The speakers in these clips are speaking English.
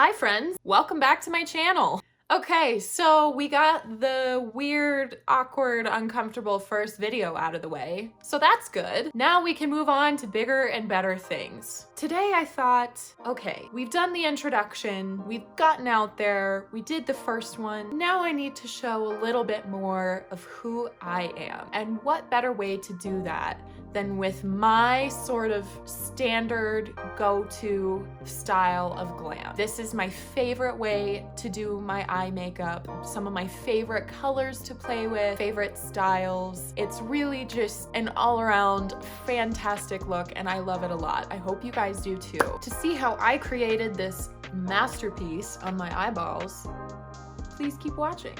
Hi friends, welcome back to my channel. Okay, so we got the weird, awkward, uncomfortable first video out of the way, so that's good. Now we can move on to bigger and better things. Today I thought, okay, we've done the introduction, we've gotten out there, we did the first one. Now I need to show a little bit more of who I am. And what better way to do that than with my sort of standard go-to style of glam. This is my favorite way to do my eye makeup, some of my favorite colors to play with, favorite styles. It's really just an all-around fantastic look and I love it a lot. I hope you guys do too. To see how I created this masterpiece on my eyeballs, please keep watching.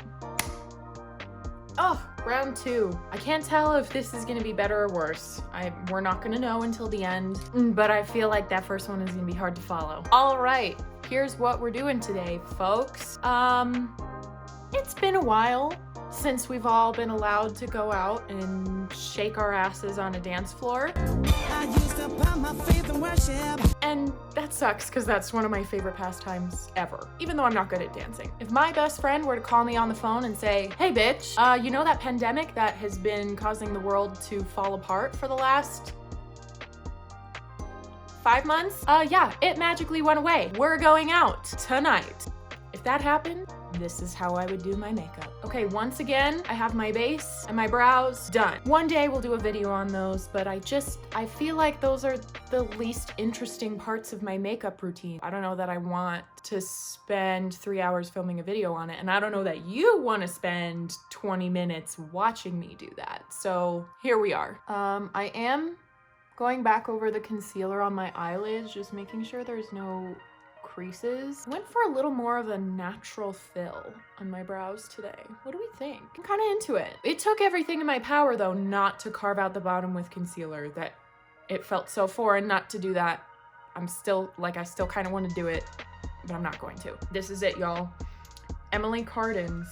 Oh, round two. I can't tell if this is gonna be better or worse. We're not gonna know until the end, but I feel like that first one is gonna be hard to follow. All right, here's what we're doing today, folks. It's been a while since we've all been allowed to go out and shake our asses on a dance floor. I used to put my faith in worship. And that sucks because that's one of my favorite pastimes ever, even though I'm not good at dancing. If my best friend were to call me on the phone and say, hey bitch, you know that pandemic that has been causing the world to fall apart for the last 5 months? Yeah, it magically went away. We're going out tonight. If that happened, this is how I would do my makeup. Okay, once again, I have my base and my brows done. One day we'll do a video on those, but I feel like those are the least interesting parts of my makeup routine. I don't know that I want to spend 3 hours filming a video on it, and I don't know that you want to spend 20 minutes watching me do that. So here we are. I am going back over the concealer on my eyelids, just making sure there's no creases. I went for a little more of a natural fill on my brows today. What do we think? I'm kind of into it. It took everything in my power though not to carve out the bottom with concealer. That it felt so foreign not to do that. I still kind of want to do it, but I'm not going to. This is it, y'all. Emily Cardin's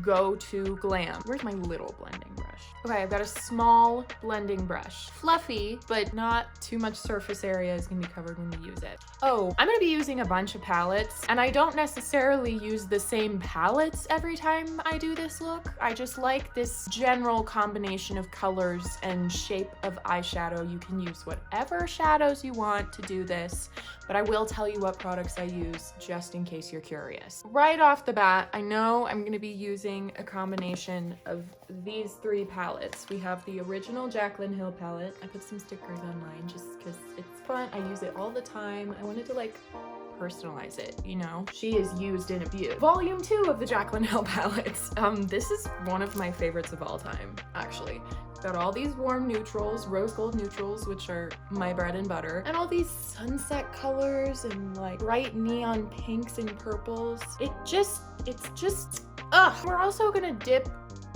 go-to glam. Where's my little blending brush? Okay, I've got a small blending brush. Fluffy, but not too much surface area is gonna be covered when we use it. Oh, I'm gonna be using a bunch of palettes, and I don't necessarily use the same palettes every time I do this look. I just like this general combination of colors and shape of eyeshadow. You can use whatever shadows you want to do this, but I will tell you what products I use just in case you're curious. Right off the bat, I know I'm gonna be using a combination of these 3 palettes. We have the original Jaclyn Hill palette. I put some stickers on mine just because it's fun. I use it all the time. I wanted to like personalize it, you know? She is used and abused. Volume 2 of the Jaclyn Hill palettes. This is one of my favorites of all time, actually. Got all these warm neutrals, rose gold neutrals, which are my bread and butter, and all these sunset colors and like bright neon pinks and purples. It's just, ugh. We're also gonna dip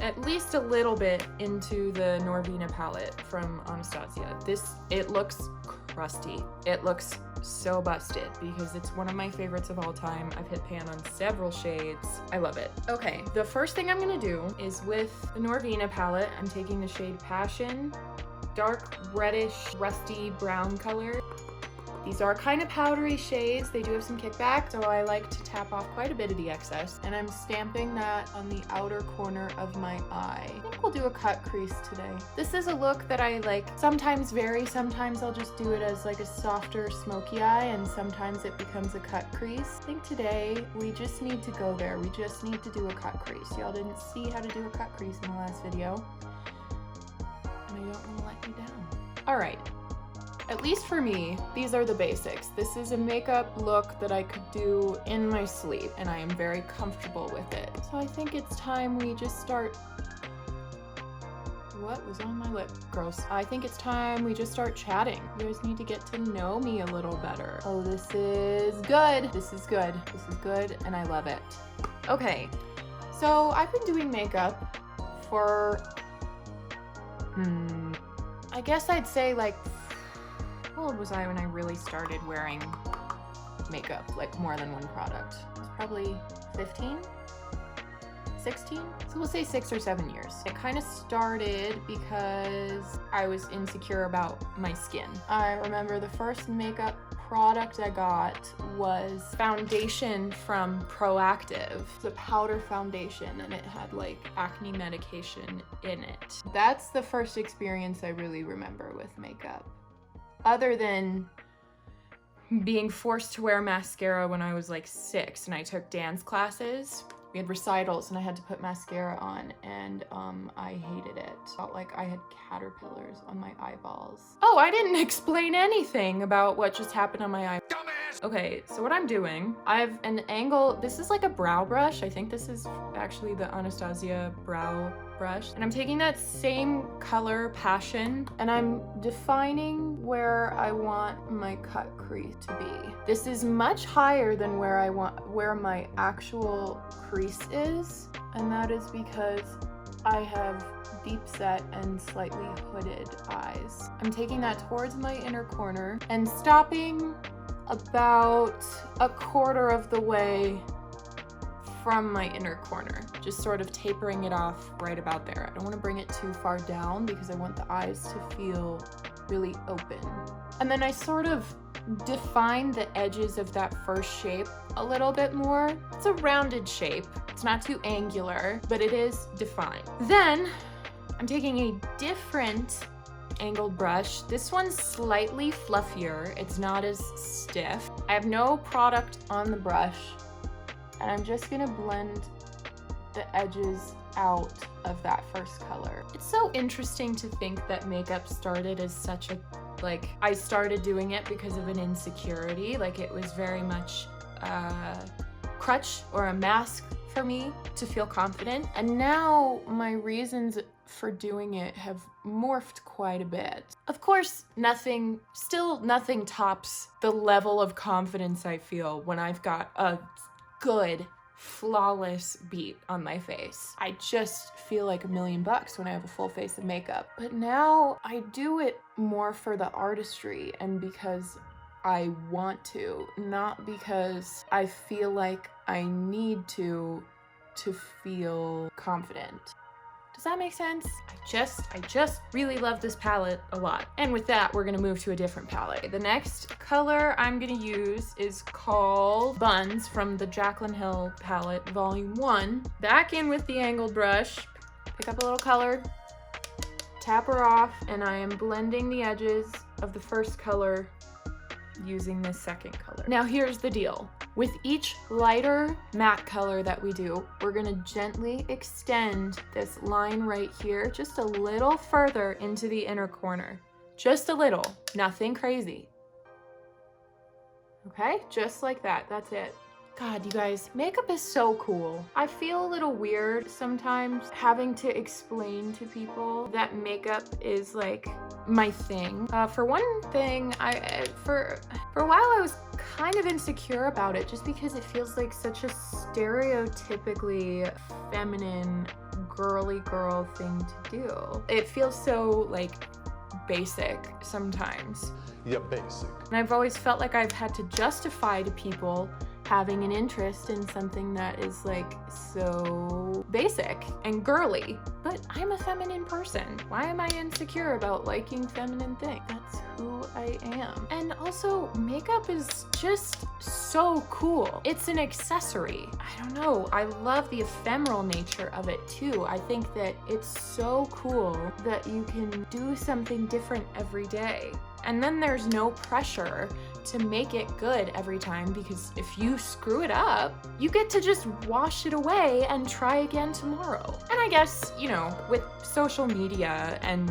at least a little bit into the Norvina palette from Anastasia. It looks crusty. It looks so busted because it's one of my favorites of all time. I've hit pan on several shades. I love it. Okay, the first thing I'm gonna do is with the Norvina palette, I'm taking the shade Passion, dark reddish, rusty brown color. These are kind of powdery shades. They do have some kickback, so I like to tap off quite a bit of the excess. And I'm stamping that on the outer corner of my eye. I think we'll do a cut crease today. This is a look that I like sometimes vary. Sometimes I'll just do it as like a softer smoky eye, and sometimes it becomes a cut crease. I think today we just need to go there. We just need to do a cut crease. Y'all didn't see how to do a cut crease in the last video, and I don't want to let you down. All right. At least for me, these are the basics. This is a makeup look that I could do in my sleep, and I am very comfortable with it. So I think it's time we just start... What was on my lip? Gross. I think it's time we just start chatting. You guys need to get to know me a little better. Oh, this is good. This is good. This is good, and I love it. Okay, so I've been doing makeup for... I guess I'd say like... How old was I when I really started wearing makeup, like more than one product? It was probably 15, 16? So we'll say 6 or 7 years. It kind of started because I was insecure about my skin. I remember the first makeup product I got was foundation from Proactive. It's a powder foundation and it had like acne medication in it. That's the first experience I really remember with makeup. Other than being forced to wear mascara when I was like 6 and I took dance classes. We had recitals and I had to put mascara on and I hated it. Felt like I had caterpillars on my eyeballs. Oh, I didn't explain anything about what just happened on my eye. Dumbass! Okay, so what I'm doing, I have an angle, this is like a brow brush. I think this is actually the Anastasia brow brush. And I'm taking that same color Passion and I'm defining where I want my cut crease to be. This is much higher than where my actual crease is, and that is because I have deep set and slightly hooded eyes. I'm taking that towards my inner corner and stopping about 1/4 of the way from my inner corner, just sort of tapering it off right about there. I don't want to bring it too far down because I want the eyes to feel really open. And then I sort of define the edges of that first shape a little bit more. It's a rounded shape. It's not too angular, but it is defined. Then I'm taking a different angled brush. This one's slightly fluffier. It's not as stiff. I have no product on the brush, and I'm just gonna blend the edges out of that first color. It's so interesting to think that makeup started as such a, like, I started doing it because of an insecurity. Like, it was very much a crutch or a mask for me to feel confident. And now my reasons for doing it have morphed quite a bit. Of course, nothing tops the level of confidence I feel when I've got a good, flawless beat on my face. I just feel like $1,000,000 when I have a full face of makeup. But now I do it more for the artistry and because I want to, not because I feel like I need to feel confident. Does that make sense? I just really love this palette a lot. And with that, we're gonna move to a different palette. The next color I'm gonna use is called Buns from the Jaclyn Hill palette, Volume 1. Back in with the angled brush, pick up a little color, tap her off, and I am blending the edges of the first color using this second color. Now here's the deal. With each lighter matte color that we do, we're gonna gently extend this line right here just a little further into the inner corner. Just a little, nothing crazy. Okay, just like that, that's it. God, you guys, makeup is so cool. I feel a little weird sometimes having to explain to people that makeup is like my thing. For one thing, for a while I was kind of insecure about it just because it feels like such a stereotypically feminine, girly girl thing to do. It feels so like basic sometimes. Yeah, basic. And I've always felt like I've had to justify to people having an interest in something that is like so basic and girly. But I'm a feminine person. Why am I insecure about liking feminine things? That's who I am. And also, makeup is just so cool. It's an accessory. I don't know. I love the ephemeral nature of it too. I think that it's so cool that you can do something different every day. And then there's no pressure to make it good every time, because if you screw it up, you get to just wash it away and try again tomorrow. And I guess, you know, with social media and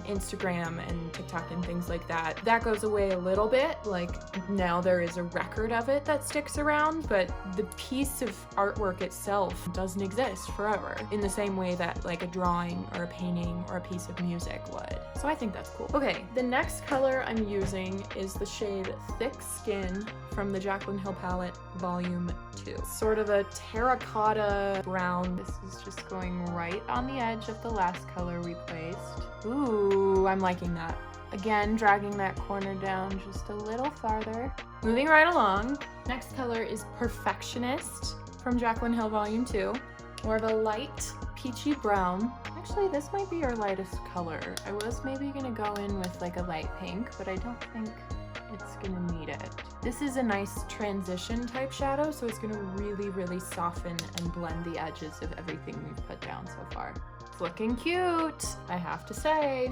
Instagram and TikTok and things like that, that goes away a little bit. Like, now there is a record of it that sticks around, but the piece of artwork itself doesn't exist forever in the same way that like a drawing or a painting or a piece of music would. So I think that's cool. Okay, the next color I'm using is the shade Thick Skin from the Jaclyn Hill palette, Volume 2. Sort of a terracotta brown. This is just going right on the edge of the last color we placed. Ooh, I'm liking that. Again, dragging that corner down just a little farther. Moving right along. Next color is Perfectionist from Jaclyn Hill Volume 2. More of a light peachy brown. Actually, this might be our lightest color. I was maybe gonna go in with like a light pink, but I don't think it's gonna need it. This is a nice transition type shadow, so it's gonna really, really soften and blend the edges of everything we've put down so far. It's looking cute, I have to say.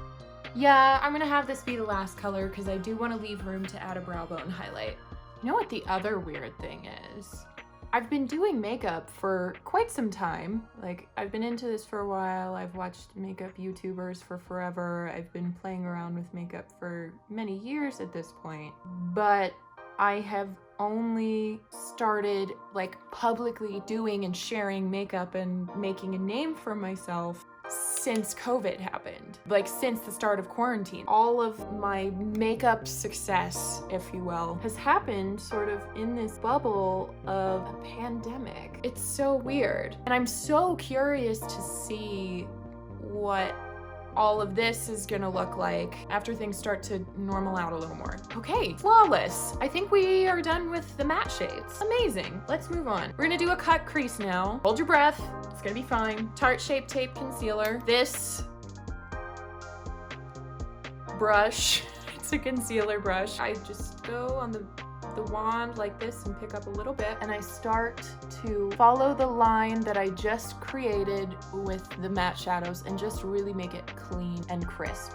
Yeah, I'm gonna have this be the last color because I do want to leave room to add a brow bone highlight. You know what the other weird thing is? I've been doing makeup for quite some time. Like, I've been into this for a while. I've watched makeup YouTubers for forever. I've been playing around with makeup for many years at this point. But I have only started like publicly doing and sharing makeup and making a name for myself since COVID happened, like since the start of quarantine. All of my makeup success, if you will, has happened sort of in this bubble of a pandemic. It's so weird. And I'm so curious to see what all of this is gonna look like after things start to normal out a little more. Okay, flawless. I think we are done with the matte shades. Amazing. Let's move on. We're gonna do a cut crease now. Hold your breath. It's gonna be fine. Tarte Shape Tape Concealer. This brush, it's a concealer brush. I just go on the wand like this and pick up a little bit, and I start to follow the line that I just created with the matte shadows and just really make it clean and crisp.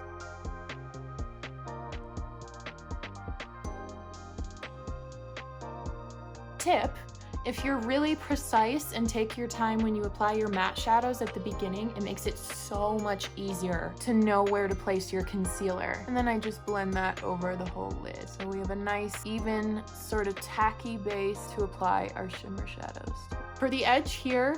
Tip: if you're really precise and take your time when you apply your matte shadows at the beginning, it makes it so much easier to know where to place your concealer. And then I just blend that over the whole lid. So we have a nice, even, sort of tacky base to apply our shimmer shadows to. For the edge here,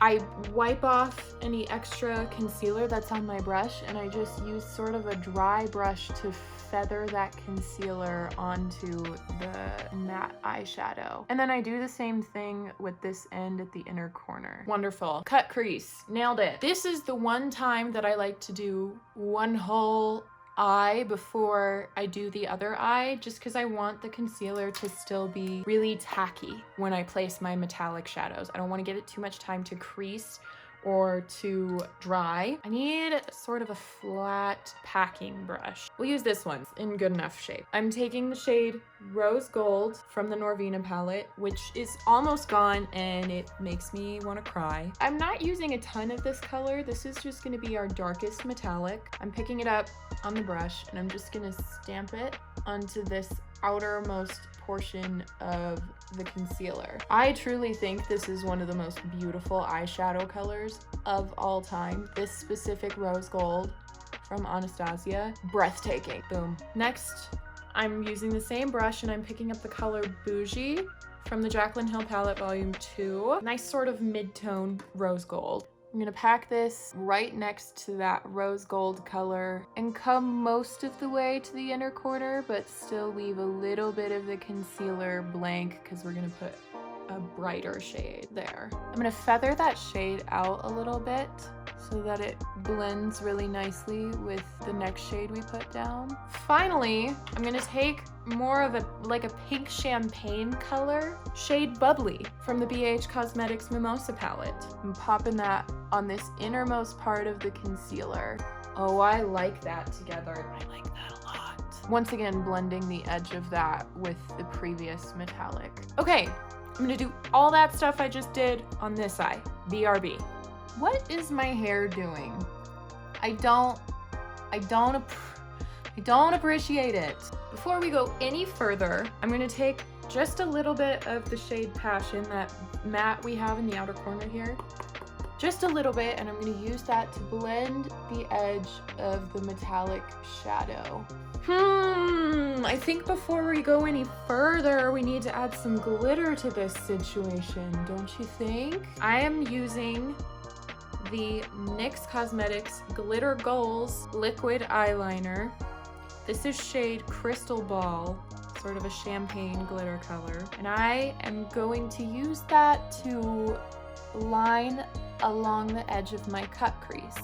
I wipe off any extra concealer that's on my brush, and I just use sort of a dry brush to feather that concealer onto the matte eyeshadow. And then I do the same thing with this end at the inner corner. Wonderful. Cut crease. Nailed it. This is the one time that I like to do one whole eye before I do the other eye, just because I want the concealer to still be really tacky when I place my metallic shadows. I don't want to give it too much time to crease or to dry. I need sort of a flat packing brush. We'll use this one in good enough shape. I'm taking the shade Rose Gold from the Norvina palette, which is almost gone and it makes me want to cry. I'm not using a ton of this color. This is just going to be our darkest metallic. I'm picking it up on the brush and I'm just going to stamp it onto this outermost portion of the concealer. I truly think this is one of the most beautiful eyeshadow colors of all time. This specific Rose Gold from Anastasia, breathtaking. Boom. Next, I'm using the same brush and I'm picking up the color Bougie from the Jaclyn Hill palette volume 2. Nice sort of mid-tone rose gold. I'm gonna pack this right next to that rose gold color and come most of the way to the inner corner, but still leave a little bit of the concealer blank because we're gonna put a brighter shade there. I'm gonna feather that shade out a little bit so that it blends really nicely with the next shade we put down. Finally, I'm gonna take more of a pink champagne color, shade Bubbly from the BH Cosmetics Mimosa palette. I'm popping that on this innermost part of the concealer. Oh, I like that together. I like that a lot. Once again, blending the edge of that with the previous metallic. Okay, I'm gonna do all that stuff I just did on this eye. BRB. What is my hair doing? I don't appreciate it. Before we go any further, I'm gonna take just a little bit of the shade Passion, that matte we have in the outer corner here. Just a little bit, and I'm gonna use that to blend the edge of the metallic shadow. I think before we go any further, we need to add some glitter to this situation, don't you think? I am using the NYX Cosmetics Glitter Goals liquid eyeliner. This is shade Crystal Ball, sort of a champagne glitter color. And I am going to use that to line along the edge of my cut crease.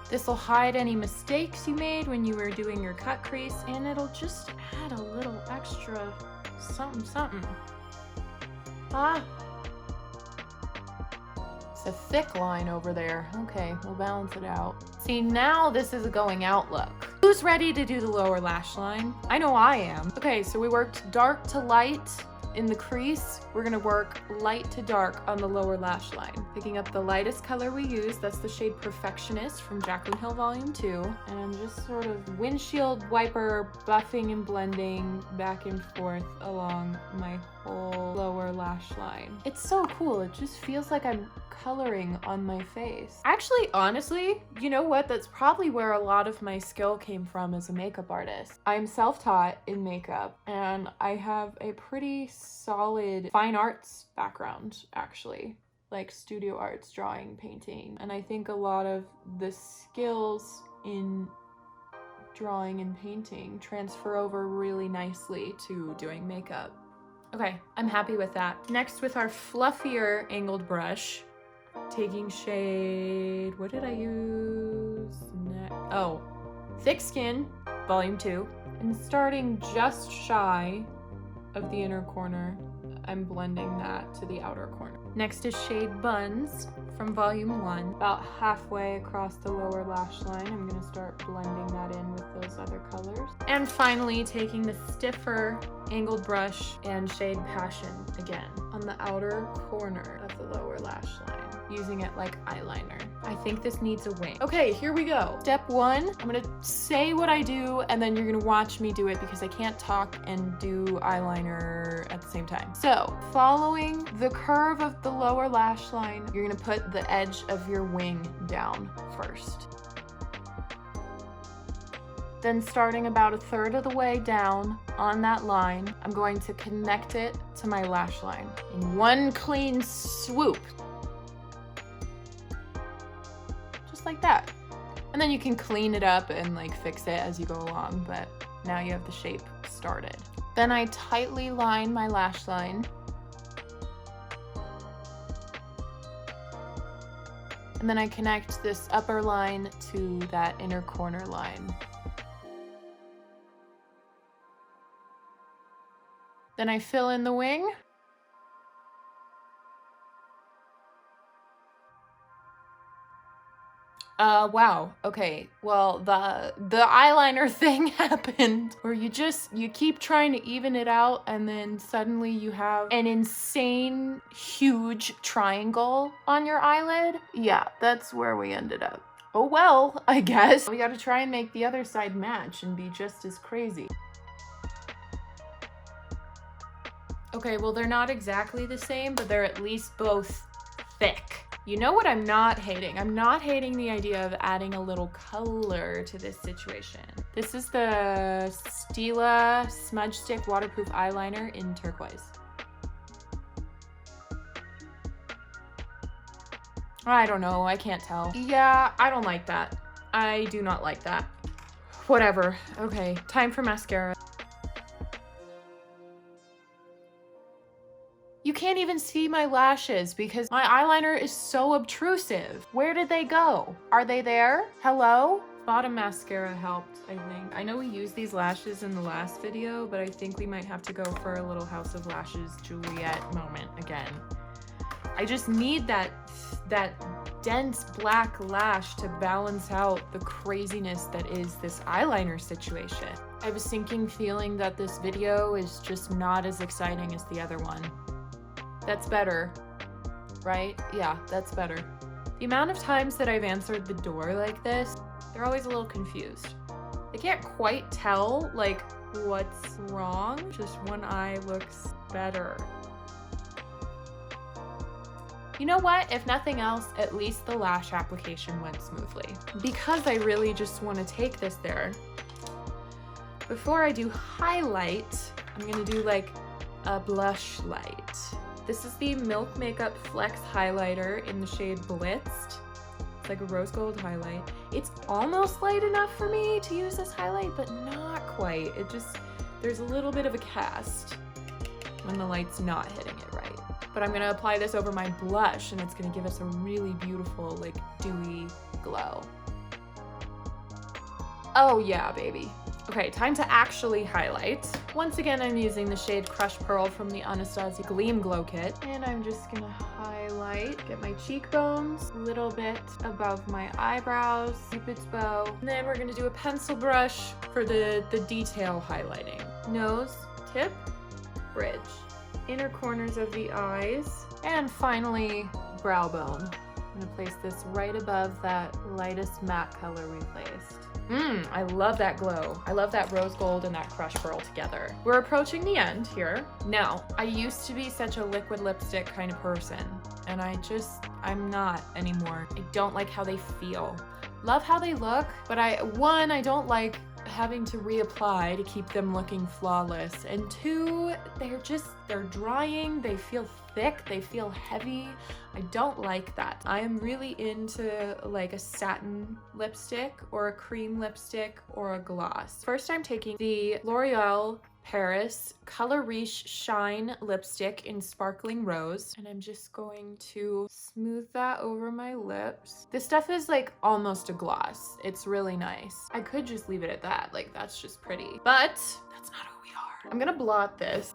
This will hide any mistakes you made when you were doing your cut crease, and it'll just add a little extra something. It's a thick line over there. Okay, we'll balance it out. See, now this is a going out look. Who's ready to do the lower lash line? I know I am. Okay, so we worked dark to light in the crease. We're gonna work light to dark on the lower lash line. Picking up the lightest color we use, that's the shade Perfectionist from Jaclyn Hill Volume 2. And I'm just sort of windshield wiper buffing and blending back and forth along my whole lower lash line. It's so cool, it just feels like I'm coloring on my face. Actually, honestly, you know what? That's probably where a lot of my skill came from as a makeup artist. I'm self-taught in makeup and I have a pretty solid fine arts background, actually. Like studio arts, drawing, painting. And I think a lot of the skills in drawing and painting transfer over really nicely to doing makeup. Okay, I'm happy with that. Next, with our fluffier angled brush, taking shade, what did I use? Oh, Thick Skin, Volume 2. And starting just shy of the inner corner, I'm blending that to the outer corner. Next is shade Buns from Volume 1. About halfway across the lower lash line, I'm gonna start blending that in with those other colors. And finally, taking the stiffer angled brush and shade Passion again on the outer corner of the lower lash line, using it like eyeliner. I think this needs a wing. Okay, here we go. Step 1, I'm gonna say what I do and then you're gonna watch me do it because I can't talk and do eyeliner at the same time. So, following the curve of the lower lash line, you're gonna put the edge of your wing down first. Then starting about a third of the way down on that line, I'm going to connect it to my lash line in one clean swoop. Just like that. And then you can clean it up and like fix it as you go along, but now you have the shape started. Then I tightly line my lash line. And then I connect this upper line to that inner corner line. Then I fill in the wing. Wow. Okay. Well, the eyeliner thing happened where you keep trying to even it out and then suddenly you have an insane huge triangle on your eyelid. Yeah, that's where we ended up. Oh well, I guess. We gotta try and make the other side match and be just as crazy. Okay, well, they're not exactly the same, but they're at least both thick. You know what I'm not hating? I'm not hating the idea of adding a little color to this situation. This is the Stila Smudge Stick Waterproof Eyeliner in turquoise. I don't know, I can't tell. Yeah, I don't like that. I do not like that. Whatever. Okay, time for mascara. You can't even see my lashes because my eyeliner is so obtrusive. Where did they go? Are they there? Hello? Bottom mascara helped, I think. I know we used these lashes in the last video, but I think we might have to go for a little House of Lashes Juliet moment again. I just need that dense black lash to balance out the craziness that is this eyeliner situation. I have a sinking feeling that this video is just not as exciting as the other one. That's better, right? Yeah, that's better. The amount of times that I've answered the door like this, they're always a little confused. They can't quite tell, like, what's wrong. Just one eye looks better. You know what? If nothing else, at least the lash application went smoothly. Because I really just want to take this there, before I do highlight, I'm gonna do like a blush light. This is the Milk Makeup Flex Highlighter in the shade Blitzed. It's like a rose gold highlight. It's almost light enough for me to use this highlight, but not quite. There's a little bit of a cast when the light's not hitting it right. But I'm gonna apply this over my blush and it's gonna give us a really beautiful, like, dewy glow. Oh yeah, baby. Okay, time to actually highlight. Once again, I'm using the shade Crush Pearl from the Anastasia Gleam Glow Kit. And I'm just gonna highlight, get my cheekbones, a little bit above my eyebrows, Cupid's bow. And then we're gonna do a pencil brush for the detail highlighting. Nose, tip, bridge, inner corners of the eyes, and finally, brow bone. I'm gonna place this right above that lightest matte color we placed. I love that glow. I love that rose gold and that Crush Pearl together. We're approaching the end here. Now, I used to be such a liquid lipstick kind of person, and I'm not anymore. I don't like how they feel. Love how they look, but I don't like having to reapply to keep them looking flawless, and two, they're drying, they feel thick, they feel heavy. I don't like that. I am really into like a satin lipstick or a cream lipstick or a gloss. First, I'm taking the L'Oreal Paris Color Riche Shine lipstick in Sparkling Rose, and I'm just going to smooth that over my lips. This stuff is like almost a gloss. It's really nice. I could just leave it at that, like that's just pretty, but that's not who we are. I'm gonna blot this.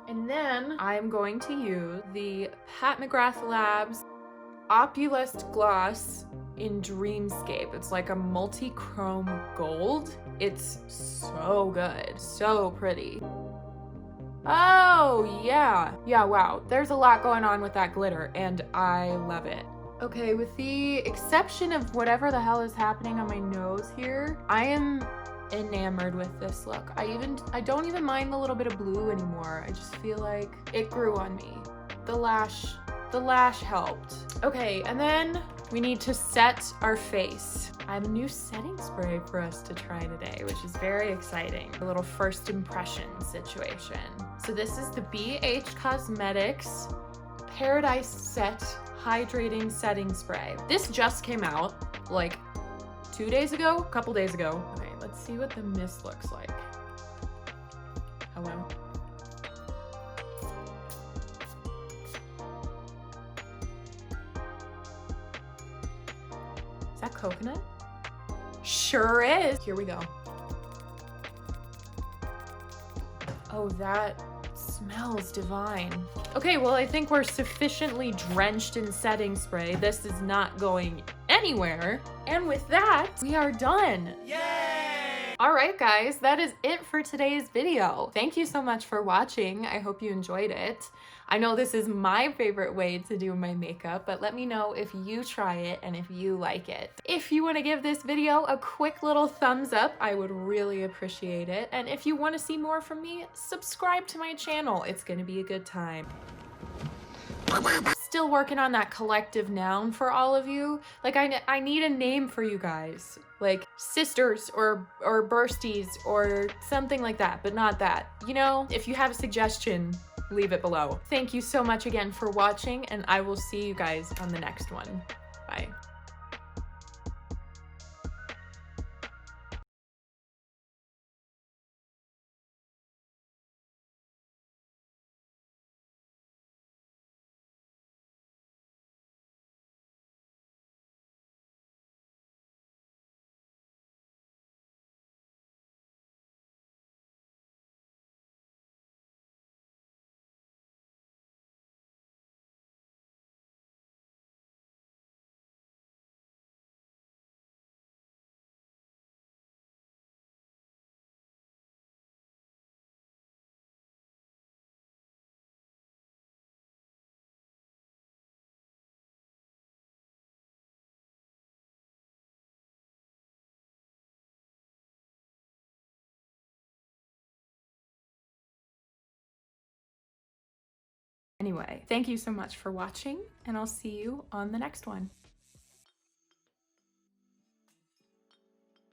And then I'm going to use the Pat McGrath Labs Opulist Gloss in Dreamscape. It's like a multi-chrome gold. It's so good, so pretty. Oh yeah, wow. There's a lot going on with that glitter and I love it. Okay, with the exception of whatever the hell is happening on my nose here, I am enamored with this look. I don't even mind the little bit of blue anymore. I just feel like it grew on me. The lash helped. Okay, and then we need to set our face. I have a new setting spray for us to try today, which is very exciting. A little first impression situation. So this is the BH Cosmetics Paradise Set Hydrating Setting Spray. This just came out like 2 days ago, a couple days ago. Okay, let's see what the mist looks like. Hello. Is that coconut? Sure is. Here we go. Oh, that smells divine. Okay, well, I think we're sufficiently drenched in setting spray. This is not going anywhere. And with that, we are done. Yay! All right, guys, that is it for today's video. Thank you so much for watching. I hope you enjoyed it. I know this is my favorite way to do my makeup, but let me know if you try it and if you like it. If you want to give this video a quick little thumbs up, I would really appreciate it. And if you want to see more from me, subscribe to my channel. It's going to be a good time. Still working on that collective noun for all of you. Like I need a name for you guys. Like sisters or bursties or something like that, but not that. You know, if you have a suggestion, leave it below. Thank you so much again for watching, and I will see you guys on the next one. Bye. Anyway, thank you so much for watching, and I'll see you on the next one.